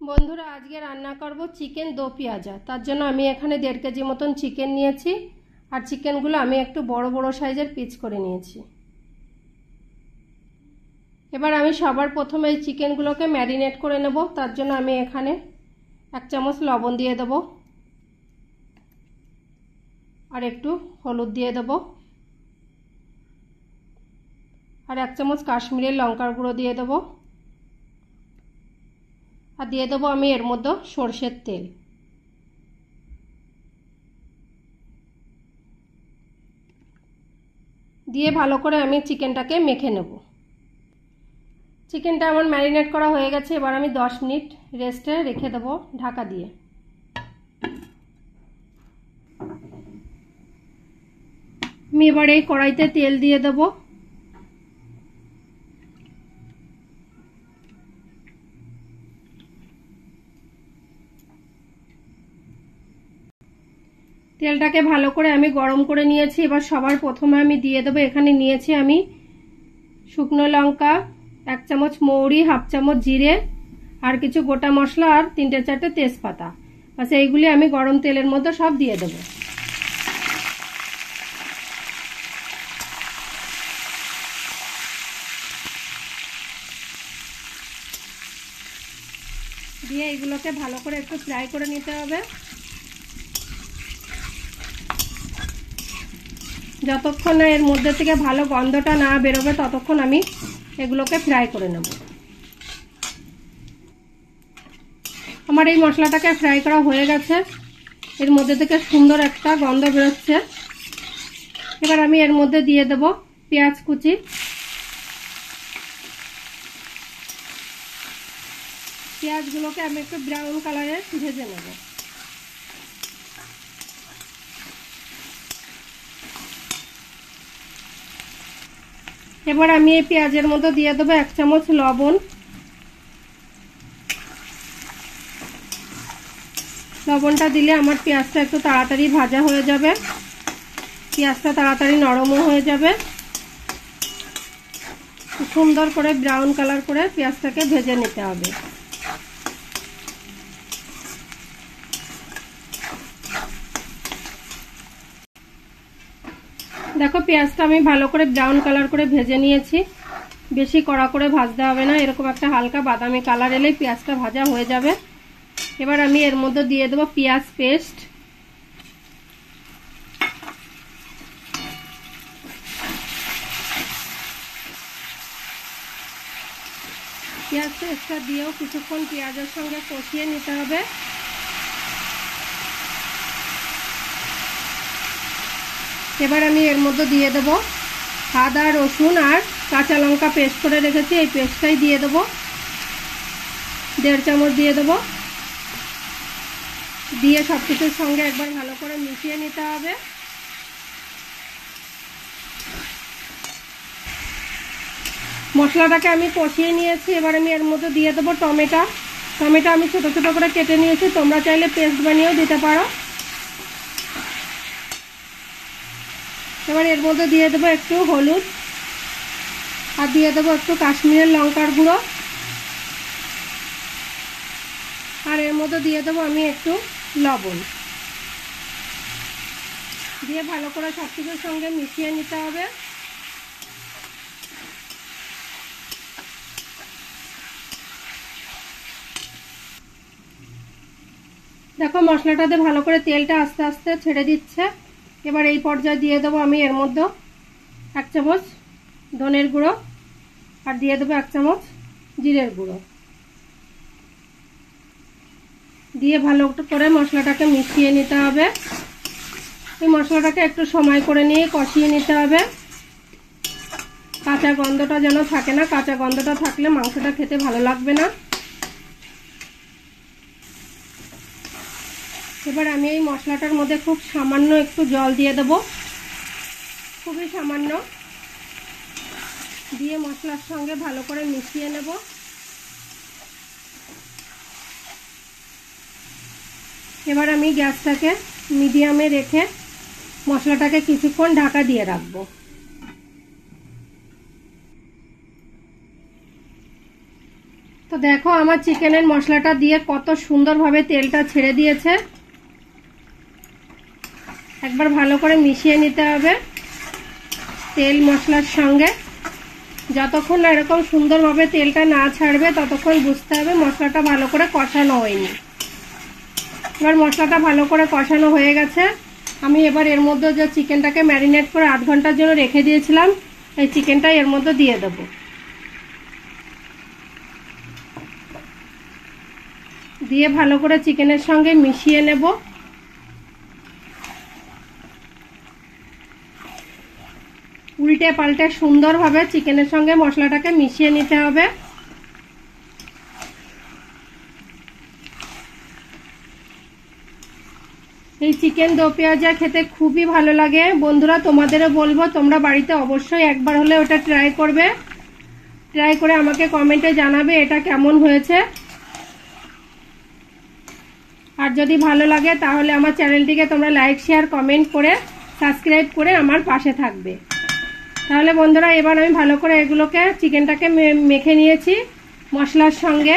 বন্ধুরা আজকে রান্না করব চিকেন দো পেঁয়াজা। তার জন্য আমি এখানে 1.5 কেজি মতন চিকেন নিয়েছি আর চিকেনগুলো আমি একটু বড় বড় সাইজের পিস করে নিয়েছি। এবার আমি সবার প্রথমে এই চিকেনগুলোকে ম্যারিনেট করে নেব। তার জন্য আমি এখানে 1 চামচ লবণ দিয়ে দেব আর একটু হলুদ দিয়ে দেব আর 1 চামচ কাশ্মীরি লঙ্কার গুঁড়ো দিয়ে দেব আর দিয়ে দেবো আমি এর মধ্যে সরষের তেল। দিয়ে ভালো করে আমি চিকেনটাকে মেখে নেব। চিকেনটা আমার ম্যারিনেট করা হয়ে গেছে। এবার আমি 10 মিনিট রেস্টে রেখে দেবো ঢাকা দিয়ে। আমি এবার এই কড়াইতে তেল দিয়ে দেবো। তেলটাকে ভালো করে আমি গরম করে নিয়েছি। এবার সবার প্রথমে আমি দিয়ে দেবো, এখানে নিয়েছি আমি শুকনো লঙ্কা, 1 চামচ মৌরি, 1/2 চামচ জিরে আর কিছু গোটা মশলা আর 3-4টে তেজপাতা। বাস এইগুলি আমি গরম তেলের মধ্যে সব দিয়ে দেবো। দিয়ে এইগুলোকে ভালো করে একটু ফ্রাই করে নিতে হবে। যতক্ষণ না এর মধ্যে থেকে ভালো গন্ধটা না বেরোবে ততক্ষণ আমি এগুলোকে ফ্রাই করে নেব। আমার এই মশলাটাকে ফ্রাই করা হয়ে গেছে। এর মধ্যে থেকে সুন্দর একটা গন্ধ বেরোচ্ছে। এবার আমি এর মধ্যে দিয়ে দেব পেঁয়াজ কুচি। পেঁয়াজগুলোকে আমি একটু ব্রাউন কালারে ভেজে নেব। এবার আমি এই পেঁয়াজের মধ্যে দিয়ে দেবো 1 চামচ লবণ। লবণটা দিলে আমার পেঁয়াজটা একটু তাড়াতাড়ি ভাজা হয়ে যাবে, পেঁয়াজটা তাড়াতাড়ি নরমও হয়ে যাবে। সুন্দর করে ব্রাউন কালার করে পেঁয়াজটাকে ভেজে নিতে হবে। দেখো পেঁয়াজটা আমি ভালো করে ব্রাউন কালার করে ভেজে নিয়েছি। বেশি কড়া করে ভাজতে হবে না, এরকম একটা হালকা বাদামি কালার এলেই পেঁয়াজটা ভাজা হয়ে যাবে। এবার আমি এর মধ্যে দিয়ে দেবো পেঁয়াজ পেস্ট। পেঁয়াজ পেস্টটা দিয়েও কিছুক্ষণ পেঁয়াজের সঙ্গে কষিয়ে নিতে হবে। এবার আমি এর মধ্যে দিয়ে দেবো আদা রসুন আর কাঁচা লঙ্কা পেস্ট করে রেখেছি, এই পেস্টটাই দিয়ে দেবো। 1.5 চামচ দিয়ে দেবো। দিয়ে সব কিছুর সঙ্গে একবার ভালো করে মিশিয়ে নিতে হবে। মশলাটাকে আমি কষিয়ে নিয়েছি। এবার আমি এর মধ্যে দিয়ে দেবো টমেটো। টমেটো আমি ছোট ছোট করে কেটে নিয়েছি, তোমরা চাইলে পেস্ট বানিয়েও দিতে পারো। এবার এর মধ্যে দিয়ে দেবো একটু হলুদ আর দিয়ে দেবো একটু কাশ্মীরের লঙ্কার গুঁড়ো আর এর মধ্যে দিয়ে দেবো আমি একটু লবণ। দিয়ে ভালো করে সব কিছুর সঙ্গে মিশিয়ে নিতে হবে। দেখো মশলাটাতে ভালো করে তেলটা আস্তে আস্তে ছেড়ে দিচ্ছে। এবার এই পর্যায়ে দিয়ে দেবো আমি এর মধ্যে 1 চামচ ধনের গুঁড়ো আর দিয়ে দেবো 1 চামচ জিরের গুঁড়ো। দিয়ে ভালো করে মশলাটাকে মিশিয়ে নিতে হবে। এই মশলাটাকে একটু সময় করে নিয়ে কষিয়ে নিতে হবে। কাঁচা গন্ধটা যেন থাকে না, কাঁচা গন্ধটা থাকলে মাংসটা খেতে ভালো লাগবে না। এবার আমি এই মশলাটার মধ্যে খুব সামান্য একটু জল দিয়ে দেব, খুবই সামান্য। দিয়ে মশলার সঙ্গে ভালো করে মিশিয়ে নেব। এবার আমি গ্যাসটাকে মিডিয়ামে রেখে মশলাটাকে কিছুক্ষণ ঢাকা দিয়ে রাখবো। তো তো দেখো আমার চিকেনের মশলাটা দিয়ে কত সুন্দরভাবে তেলটা ছেড়ে দিয়েছে। একবার ভালো করে মিশিয়ে নিতে হবে তেল মশলার সঙ্গে। যতক্ষণ না এরকম সুন্দরভাবে তেলটা না ছাড়বে ততক্ষণ বুঝতে হবে মশলাটা ভালো করে কষানো হয়নি। এবার মশলাটা ভালো করে কষানো হয়ে গেছে। আমি এবার এর মধ্যে যে চিকেনটাকে ম্যারিনেট করে 8 ঘন্টার জন্য রেখে দিয়েছিলাম এই চিকেনটা এর মধ্যে দিয়ে দেবো। দিয়ে ভালো করে চিকেনের সঙ্গে মিশিয়ে নেব। উল্টে পাল্টে সুন্দরভাবে চিকেনের সঙ্গে মশলাটাকে মিশিয়ে নিতে হবে। এই চিকেন দো পেঁয়াজা খেতে খুবই ভালো লাগে বন্ধুরা। তোমাদেরও বলবো তোমরা বাড়িতে অবশ্যই একবার হলে ওটা ট্রাই করবে। ট্রাই করে আমাকে কমেন্টে জানাবে এটা কেমন হয়েছে। আর যদি ভালো লাগে তাহলে আমার চ্যানেলটিকে তোমরা লাইক শেয়ার কমেন্ট করে সাবস্ক্রাইব করে আমার পাশে থাকবে। তাহলে বন্ধুরা এবার আমি ভালো করে এগুলোকে চিকেনটাকে মেখে নিয়েছি, মশলার সঙ্গে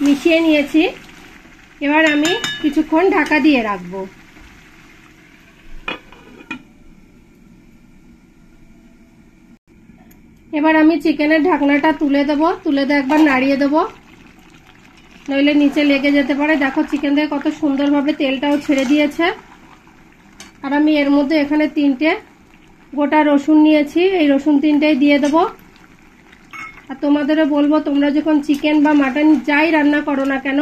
মিশিয়ে নিয়েছি। এবার আমি কিছুক্ষণ ঢাকা দিয়ে রাখবো। এবার আমি চিকেনের ঢাকনাটা তুলে দেবো। তুলে দিয়ে একবার নাড়িয়ে দেবো, নইলে নিচে লেগে যেতে পারে। দেখো চিকেন থেকে কত সুন্দরভাবে তেলটাও ছেড়ে দিয়েছে। আর আমি এর মধ্যে এখানে 3টে গোটা রসুন নিয়েছি, এই রসুন 3টেই দিয়ে দেবো। আর তোমাদেরও বলবো তোমরা যখন চিকেন বা মাটন যাই রান্না করো না কেন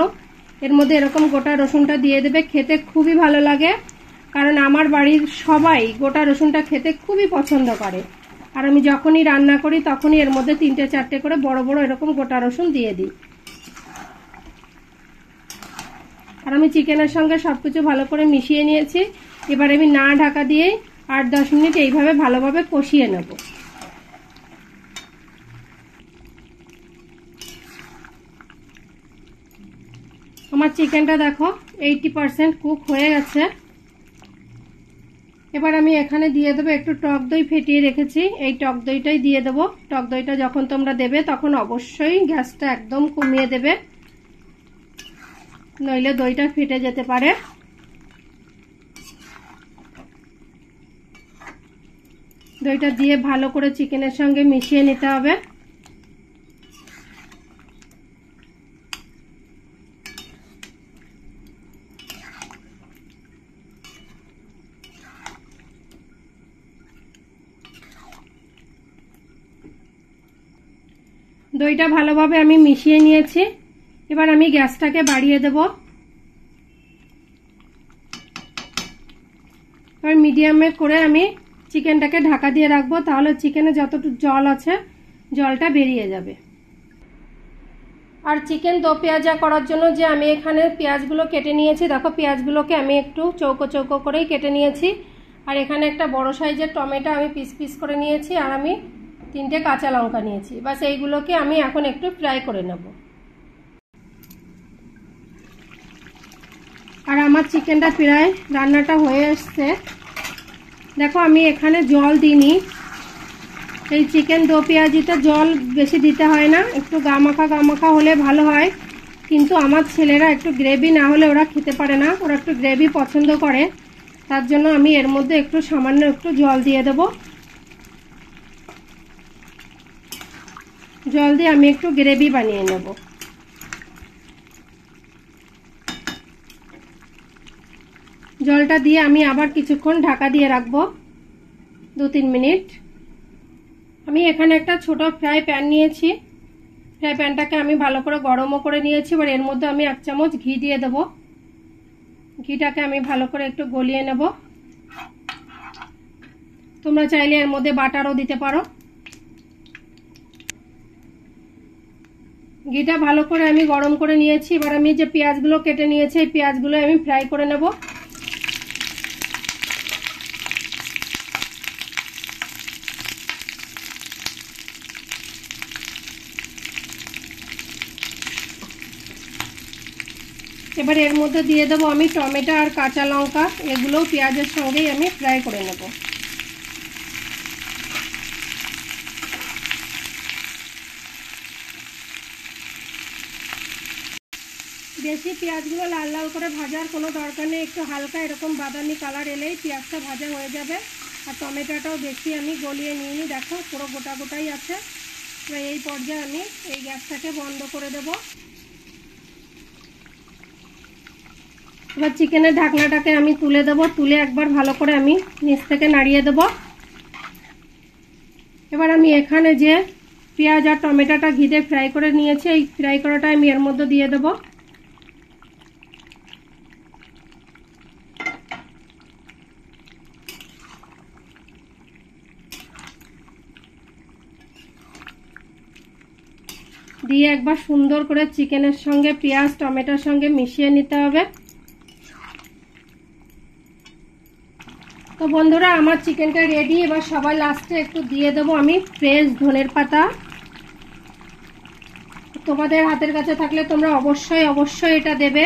এর মধ্যে এরকম গোটা রসুনটা দিয়ে দেবে। খেতে খুবই ভালো লাগে, কারণ আমার বাড়ির সবাই গোটা রসুনটা খেতে খুবই পছন্দ করে। আর আমি যখনই রান্না করি তখনই এর মধ্যে 3টে-4টে করে বড় বড় এরকম গোটা রসুন দিয়ে দিই। আর আমি চিকেনের সঙ্গে সবকিছু ভালো করে মিশিয়ে নিয়েছি। এবার আমি না ঢাকা দিয়ে 8-10 মিনিট এইভাবে ভালোভাবে কষিয়ে নেব। আমার চিকেনটা দেখো 80% কুক হয়ে গেছে। এবার আমি এখানে দিয়ে দেবো একটু টক দই ফেটিয়ে রেখেছি, এই টক দইটাই দিয়ে দেবো। টক দইটা যখন তোমরা দেবে তখন অবশ্যই গ্যাসটা একদম কমিয়ে দেবে, নইলে দইটা ফেটে যেতে পারে। দইটা দিয়ে ভালো করে চিকেনের সঙ্গে মিশিয়ে নিতে হবে। দইটা ভালোভাবে আমি মিশিয়ে নিয়েছি। এবার আমি গ্যাসটাকে বাড়িয়ে দেব। এবার মিডিয়ামে করে আমি চিকেনটাকে ঢাকা দিয়ে রাখবো, তাহলে চিকেনে যতটুকু জল আছে জলটা বেরিয়ে যাবে। আর চিকেন দো পেঁয়াজা করার জন্য যে আমি এখানে পেঁয়াজগুলো কেটে নিয়েছি, দেখো পেঁয়াজগুলোকে আমি একটু চৌকো চৌকো করেই কেটে নিয়েছি। আর এখানে একটা বড় সাইজের টমেটো আমি পিস পিস করে নিয়েছি। আর আমি 3টে কাঁচা লঙ্কা নিয়েছি। বাস এইগুলোকে আমি এখন একটু ফ্রাই করে নেব। আর আমার চিকেনটা প্রায় রান্নাটা হয়ে আসছে। দেখো আমি এখানে জল দিইনি। এই চিকেন দো পেঁয়াজিতে জল বেশি দিতে হয় না, একটু গামাখা হলে ভালো হয়। কিন্তু আমার ছেলেরা একটু গ্রেভি না হলে ওরা খেতে পারে না, ওরা একটু গ্রেভি পছন্দ করে। তার জন্য আমি এর মধ্যে একটু সামান্য একটু জল দিয়ে দেব। জল দিয়ে আমি একটু গ্রেভি বানিয়ে নেব। জলটা দিয়ে আমি আবার কিছুক্ষণ ঢাকা দিয়ে রাখবো 2-3 মিনিট। আমি এখানে একটা ছোট ফ্রাই প্যান নিয়েছি। ফ্রাই প্যানটাকে আমি ভালো করে গরমও করে নিয়েছি। এবার এর মধ্যে আমি 1 চামচ ঘি দিয়ে দেব। ঘিটাকে আমি ভালো করে একটু গলিয়ে নেব। তোমরা চাইলে এর মধ্যে বাটারও দিতে পারো। ঘিটা ভালো করে আমি গরম করে নিয়েছি। এবার আমি যে পেঁয়াজগুলো কেটে নিয়েছি এই পেঁয়াজগুলো আমি ফ্রাই করে নেব। এবার এর মধ্যে দিয়ে দেবো আমি টমেটো আর কাঁচা লঙ্কা, এগুলোও পেঁয়াজের সঙ্গেই আমি ফ্রাই করে নেব। বেশি পেঁয়াজগুলো লাল লাল করে ভাজার কোনো দরকার নেই, একটু হালকা এরকম বাদামি কালার এলেই পেঁয়াজটা ভাজা হয়ে যাবে। আর টমেটোটাও বেশি আমি গলিয়ে নিইনি, দেখো পুরো গোটা গোটাই আছে। এবার এই পর্যায়ে আমি এই গ্যাসটাকে বন্ধ করে দেব। এবার চিকেনের ঢাকনাটাকে আমি তুলে দেব, তুলে একবার ভালো করে আমি নিচ থেকে নাড়িয়ে দেব। এবার আমি এখানে যে পেঁয়াজ আর টমেটোটা ঘিতে ফ্রাই করে নিয়েছি, এই ফ্রাই করাটা আমি এর মধ্যে দিয়ে দেব। দিয়ে একবার সুন্দর করে চিকেনের সঙ্গে পেঁয়াজ টমেটোর সঙ্গে মিশিয়ে নিতে হবে। তো বন্ধুরা আমার চিকেনটা রেডি। এবার সবার লাস্টে একটু দিয়ে দেবো আমি ফ্রেশ ধনের পাতা। তোমাদের হাতের কাছে থাকলে তোমরা অবশ্যই এটা দেবে,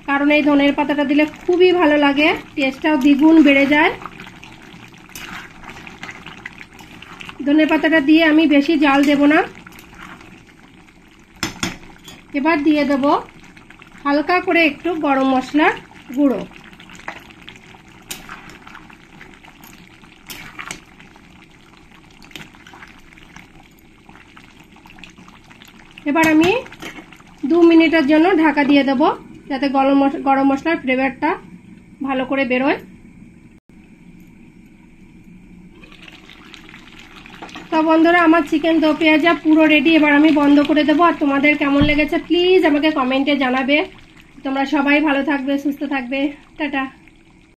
কারণ এই ধনের পাতাটা দিলে খুবই ভালো লাগে, টেস্টটাও দ্বিগুণ বেড়ে যায়। ধনের পাতাটা দিয়ে আমি বেশি জাল দেব না। এবার দিয়ে দেব হালকা করে একটু গরম মশলার গুঁড়ো। এবার আমি 2 মিনিটের জন্য ঢাকা দিয়ে দেব, যাতে গরম মশলার ফ্লেভারটা ভালো করে বেরোয়। তো বন্ধুরা আমার চিকেন দো পেঁয়াজা পুরো রেডি। এবার আমি বন্ধ করে দেবো। আর তোমাদের কেমন লেগেছে প্লিজ আমাকে কমেন্টে জানাবে। তোমরা সবাই ভালো থাকবে, সুস্থ থাকবে। টাটা।